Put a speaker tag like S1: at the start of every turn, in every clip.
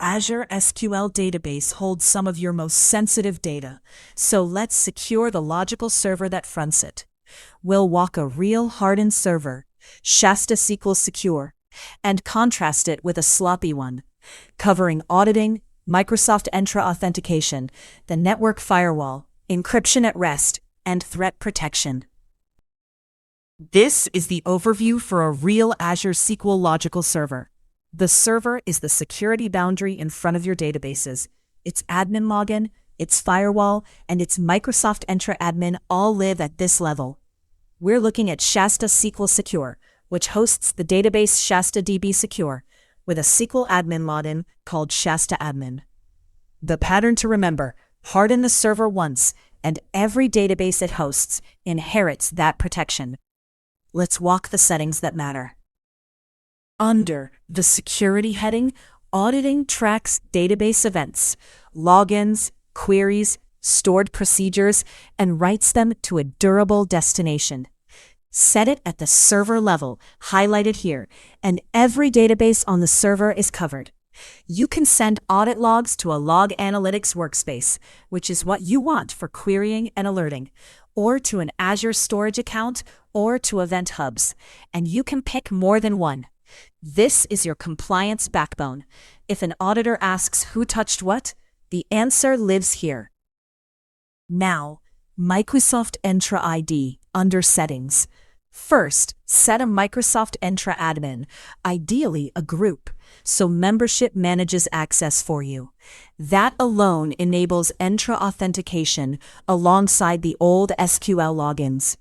S1: Azure SQL database holds some of your most sensitive data, so let's secure the logical server that fronts it. We'll walk a real hardened server, Shasta SQL Secure, and contrast it with a sloppy one, covering auditing, Microsoft Entra authentication, the network firewall, encryption at rest, and threat protection. This is the overview for a real Azure SQL logical server. The server is the security boundary in front of your databases. Its admin login, its firewall, and its Microsoft Entra admin all live at this level. We're looking at Shasta SQL Secure, which hosts the database Shasta DB Secure, with a SQL admin login called Shasta Admin. The pattern to remember: harden the server once, and every database it hosts inherits that protection. Let's walk the settings that matter. Under the Security heading, Auditing tracks database events, logins, queries, stored procedures, and writes them to a durable destination. Set it at the server level, highlighted here, and every database on the server is covered. You can send audit logs to a log analytics workspace, which is what you want for querying and alerting, or to an Azure storage account, or to event hubs, and you can pick more than one. This is your compliance backbone. If an auditor asks who touched what, the answer lives here. Now, Microsoft Entra ID under Settings. First, set a Microsoft Entra admin, ideally a group, so membership manages access for you. That alone enables Entra authentication alongside the old SQL logins.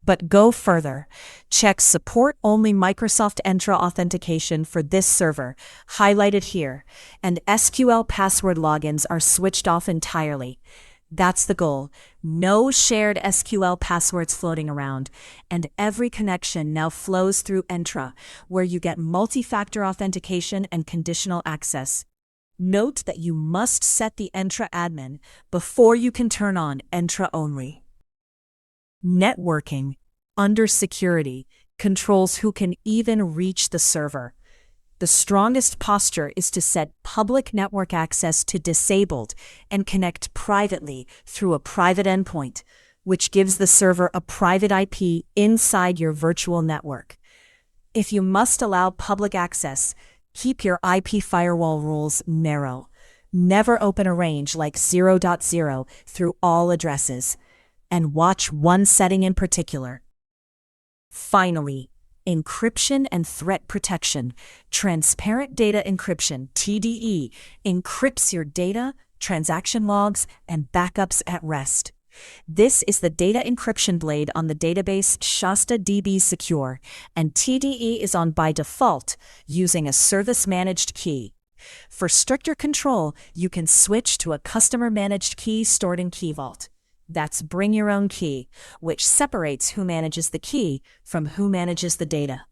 S1: But go further. Check support-only Microsoft Entra authentication for this server, highlighted here, and SQL password logins are switched off entirely. That's the goal. No shared SQL passwords floating around, and every connection now flows through Entra, where you get multi-factor authentication and conditional access. Note that you must set the Entra admin before you can turn on Entra only. Networking, under Security, controls who can even reach the server. The strongest posture is to set public network access to disabled and connect privately through a private endpoint, which gives the server a private IP inside your virtual network. If you must allow public access, keep your IP firewall rules narrow. Never open a range like 0.0 through all addresses. And watch one setting in particular. Finally, encryption and threat protection. Transparent data encryption, TDE, encrypts your data, transaction logs, and backups at rest. This is the data encryption blade on the database Shasta DB Secure, and TDE is on by default using a service-managed key. For stricter control, you can switch to a customer-managed key stored in Key Vault. That's Bring Your Own Key, which separates who manages the key from who manages the data.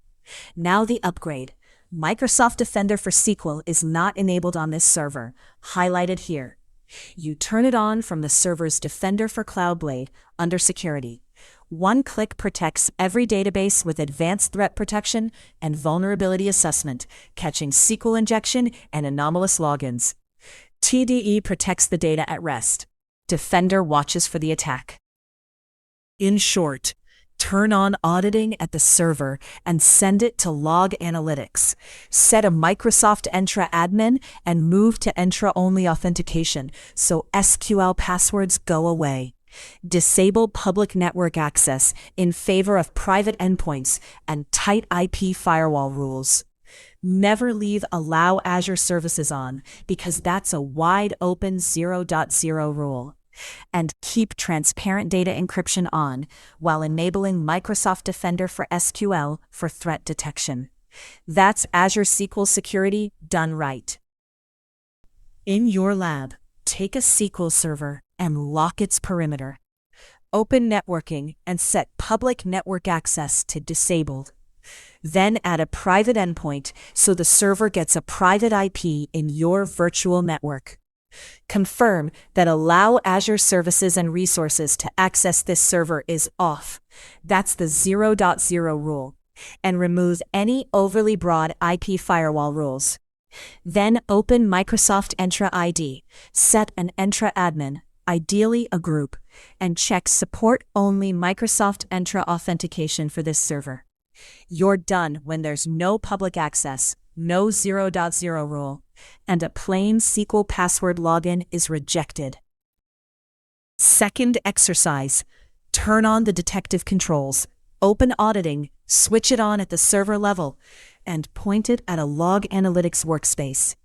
S1: Now the upgrade. Microsoft Defender for SQL is not enabled on this server, highlighted here. You turn it on from the server's Defender for Cloud Blade under Security. One click protects every database with advanced threat protection and vulnerability assessment, catching SQL injection and anomalous logins. TDE protects the data at rest. Defender watches for the attack. In short, turn on auditing at the server and send it to log analytics. Set a Microsoft Entra admin and move to Entra-only authentication so SQL passwords go away. Disable public network access in favor of private endpoints and tight IP firewall rules. Never leave Allow Azure Services on, because that's a wide open 0.0 rule. And keep transparent data encryption on while enabling Microsoft Defender for SQL for threat detection. That's Azure SQL Security done right. In your lab, take a SQL server and lock its perimeter. Open networking and set public network access to disabled. Then add a private endpoint so the server gets a private IP in your virtual network. Confirm that Allow Azure Services and Resources to access this server is off. That's the 0.0 rule. And remove any overly broad IP firewall rules. Then open Microsoft Entra ID, set an Entra admin, ideally a group, and check Support Only Microsoft Entra Authentication for this server. You're done when there's no public access, no 0.0 rule, and a plain SQL password login is rejected. Second exercise, turn on the detective controls, open Auditing, switch it on at the server level, and point it at a log analytics workspace.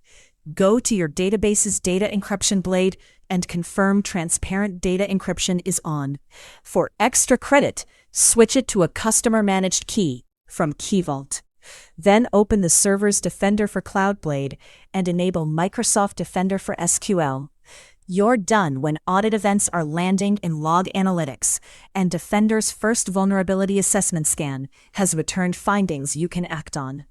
S1: Go to your database's data encryption blade and confirm transparent data encryption is on. For extra credit, switch it to a customer-managed key from Key Vault. Then open the server's Defender for Cloud Blade and enable Microsoft Defender for SQL. You're done when audit events are landing in log analytics, and Defender's first vulnerability assessment scan has returned findings you can act on.